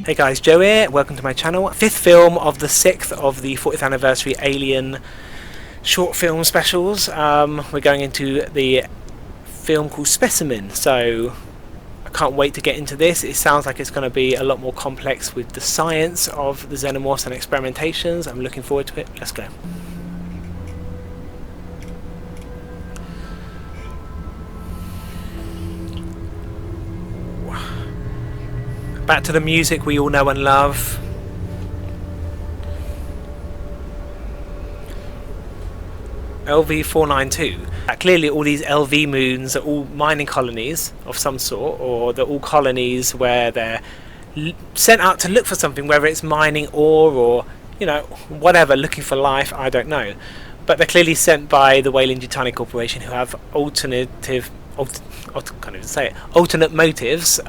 Hey guys, Joe here, welcome to my channel. Fifth film of the 6th of the 40th anniversary Alien short film specials. We're going into the film called Specimen, so I can't wait to get into this. It sounds like it's going to be a lot more complex with the science of the xenomorphs and experimentations. I'm looking forward to it. Let's go. Back to the music we all know and love. LV-492. Clearly all these LV moons are all mining colonies of some sort, or they're all colonies where they're sent out to look for something, whether it's mining ore or, you know, whatever, looking for life, I don't know. But they're clearly sent by the Weyland-Yutani Corporation, who have alternate motives.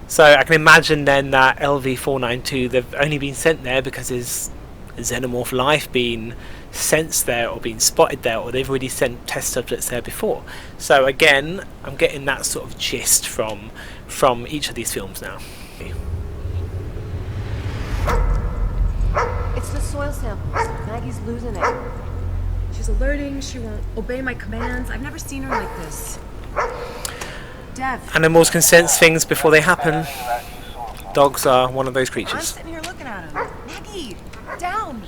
So I can imagine then that LV-492, they've only been sent there because there's xenomorph life being sensed there or being spotted there, or they've already sent test subjects there before. So again, I'm getting that sort of gist from each of these films now. It's the soil samples. Maggie's losing it. She's alerting, she won't obey my commands. I've never seen her like this. Dev. Animals can sense things before they happen. Dogs are one of those I'm creatures. sitting here looking at him. Maggie, down.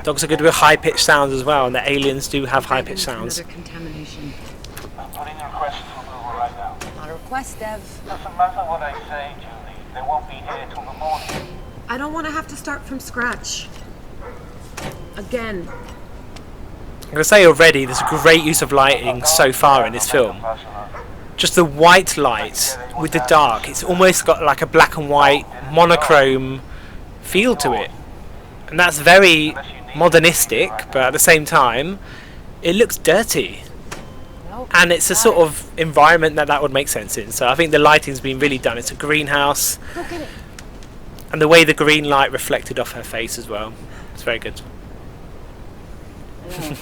Dogs are good with high-pitched sounds as well, and the aliens do have high-pitched sounds. Another contamination. I'm putting a request for approval right now. Not a request, Dev. Doesn't matter what I say, Julie. They won't be here till the morning. I don't want to have to start from scratch. Again. I'm going to say already, there's a great use of lighting so far in this film. Just the white light with the dark, it's almost got like a black and white monochrome feel to it. And that's very modernistic, but at the same time, it looks dirty. And it's a sort of environment that would make sense in. So I think the lighting's been really done. It's a greenhouse. And the way the green light reflected off her face as well. It's very good. I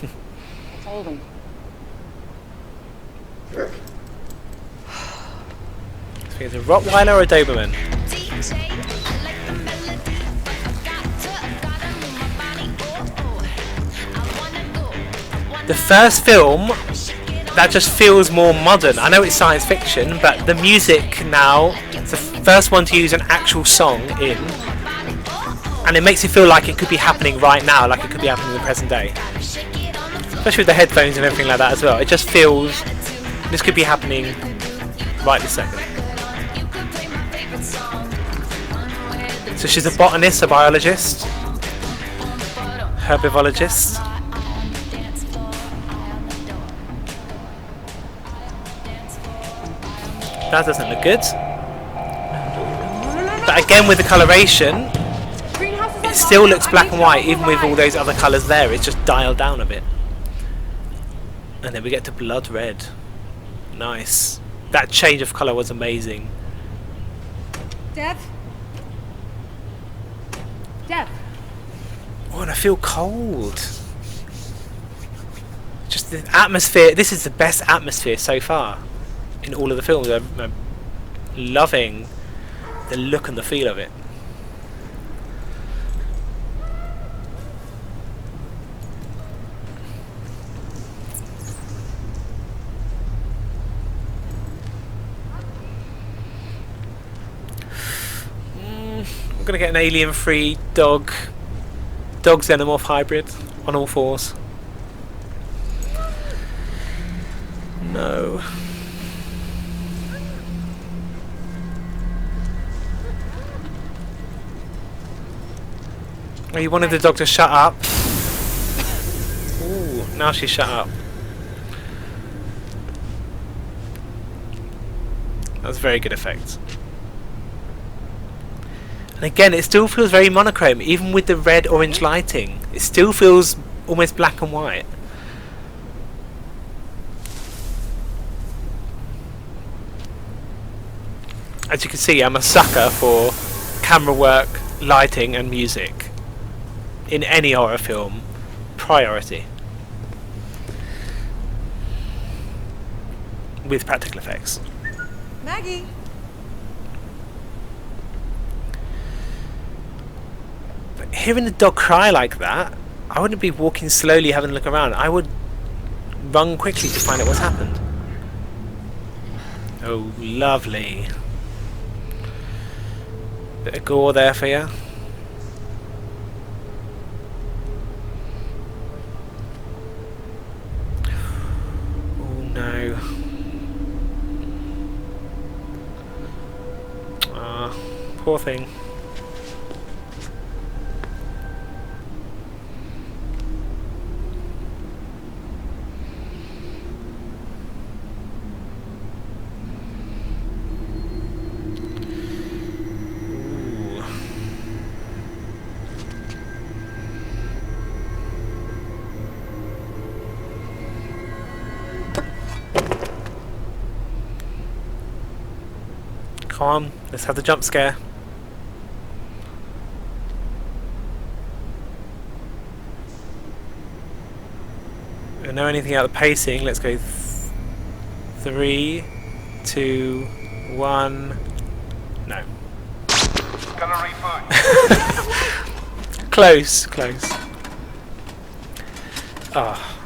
told him. I think it's a Rottweiler or a Doberman. The first film, that just feels more modern. I know it's science fiction, but the music now, it's the first one to use an actual song in, and it makes you feel like it could be happening right now, like it could be happening in the present day. Especially with the headphones and everything like that as well. It just feels this could be happening right this second. So she's a botanist, a biologist, herbivologist. That doesn't look good. But again, with the coloration, it still looks black and white, even with all those other colours there. It's just dialed down a bit. And then we get to blood red. Nice. That change of colour was amazing. Dev? Dev? Oh, and I feel cold. Just the atmosphere. This is the best atmosphere so far in all of the films. I'm loving the look and the feel of it. I'm gonna get an alien-free dog xenomorph hybrid on all fours. No. Oh, you wanted the dog to shut up. Ooh, now she's shut up. That was very good effect. And again, it still feels very monochrome, even with the red-orange lighting. It still feels almost black and white. As you can see, I'm a sucker for camera work, lighting and music. In any horror film, priority. With practical effects. Maggie! Hearing the dog cry like that, I wouldn't be walking slowly having a look around. I would run quickly to find out what's happened. Oh, lovely. Bit of gore there for you. Oh no. Ah, poor thing. Come on, let's have the jump scare. I don't know anything about the pacing. Let's go 3, 2, 1. No. Gonna reboot. Close, close. Ah.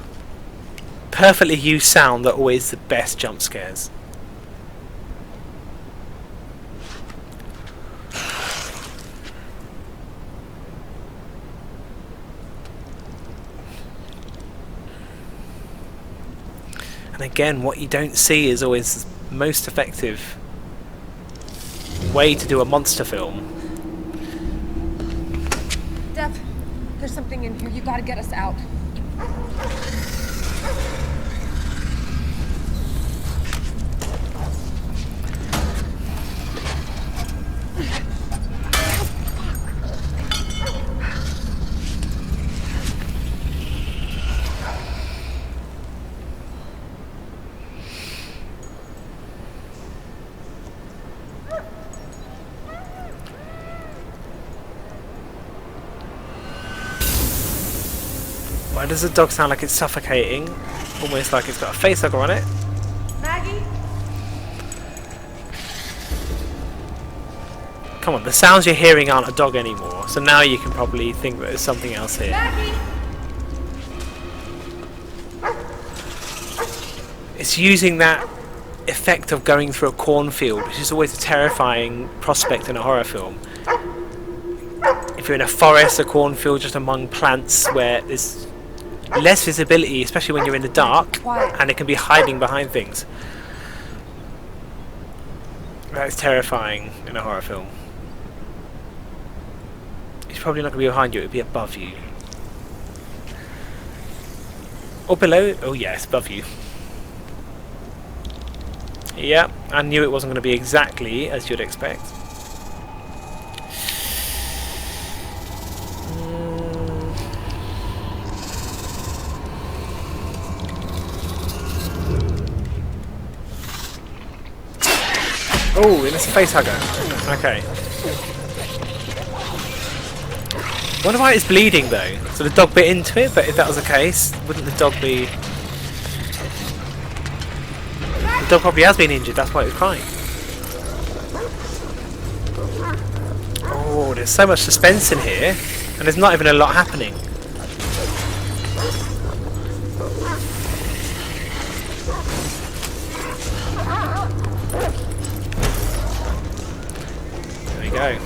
Perfectly used sound are always the best jump scares. And again, what you don't see is always the most effective way to do a monster film. Dev, there's something in here. You gotta get us out. Why does the dog sound like it's suffocating? Almost like it's got a facehugger on it. Maggie? Come on, the sounds you're hearing aren't a dog anymore, so now you can probably think that there's something else here. Maggie? It's using that effect of going through a cornfield, which is always a terrifying prospect in a horror film. If you're in a forest, a cornfield just among plants where there's less visibility, especially when you're in the dark, and it can be hiding behind things. That's terrifying in a horror film. It's probably not going to be behind you, it'll be above you. Or below? Oh yes, above you. Yeah, I knew it wasn't going to be exactly as you'd expect. Oh, and it's a face hugger. Okay. Wonder why it's bleeding though. So the dog bit into it, but if that was the case, wouldn't the dog be... The dog probably has been injured, that's why it was crying. Oh, there's so much suspense in here, and there's not even a lot happening. There we go.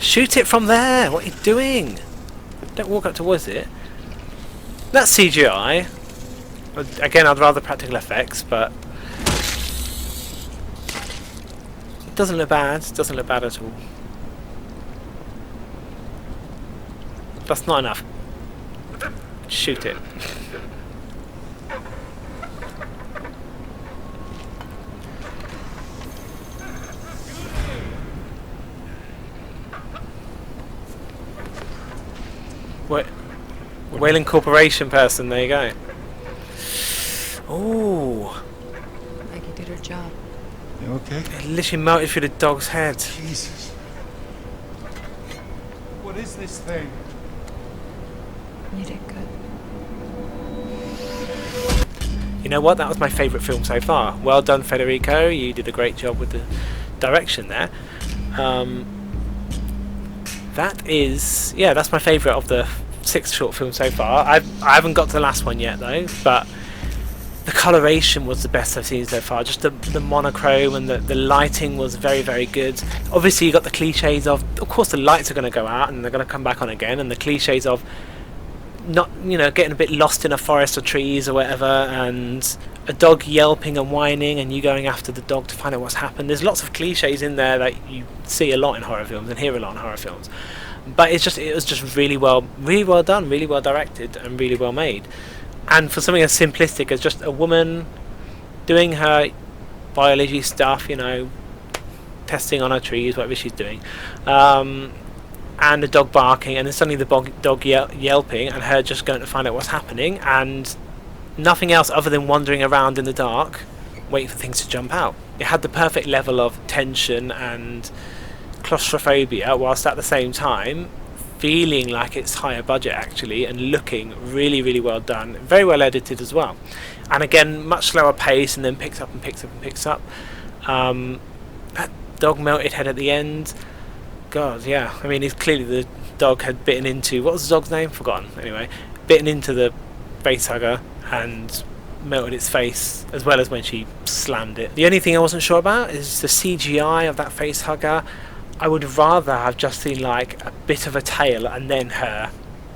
Shoot it from there! What are you doing? Don't walk up towards it. That's CGI. Again, I'd rather practical effects, but it doesn't look bad. It doesn't look bad at all. That's not enough. Shoot it. Whaling Corporation person, there you go. Oh, Maggie did her job. You okay? it literally melted through the dog's head. Jesus. What is this thing? You did good. You know what? That was my favourite film so far. Well done, Federico. You did a great job with the direction there. That's my favourite of the 6 short films so far. I haven't got to the last one yet though, but the coloration was the best I've seen so far. Just the monochrome and the lighting was very, very good. Obviously you got the cliches of course the lights are going to go out and they're going to come back on again, and the cliches of not, getting a bit lost in a forest or trees or whatever, and a dog yelping and whining and you going after the dog to find out what's happened. There's lots of cliches in there that you see a lot in horror films and hear a lot in horror films, but it was just really well done, really well directed and really well made. And for something as simplistic as just a woman doing her biology stuff, testing on her trees, whatever she's doing, and the dog barking, and then suddenly the dog yelping, and her just going to find out what's happening, and nothing else other than wandering around in the dark, waiting for things to jump out. It had the perfect level of tension and claustrophobia, whilst at the same time feeling like it's higher budget actually, and looking really, really well done, very well edited as well. And again, much slower pace, and then picks up and picks up and picks up. That dog melted head at the end. God, yeah. I mean, it's clearly the dog had bitten into, what was the dog's name? Forgotten. Anyway, bitten into the face hugger and melted its face, as well as when she slammed it. The only thing I wasn't sure about is the CGI of that face hugger. I would rather have just seen like a bit of a tail and then her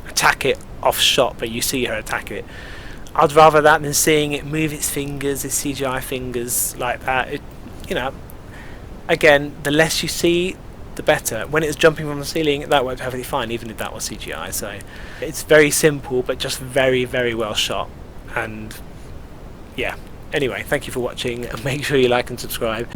attack it off shot, but you see her attack it. I'd rather that than seeing it move its fingers, its CGI fingers like that. Again, the less you see, the better. When it's jumping from the ceiling, that worked perfectly fine, even if that was CGI. So it's very simple, but just very, very well shot. And yeah. Anyway, thank you for watching, and make sure you like and subscribe.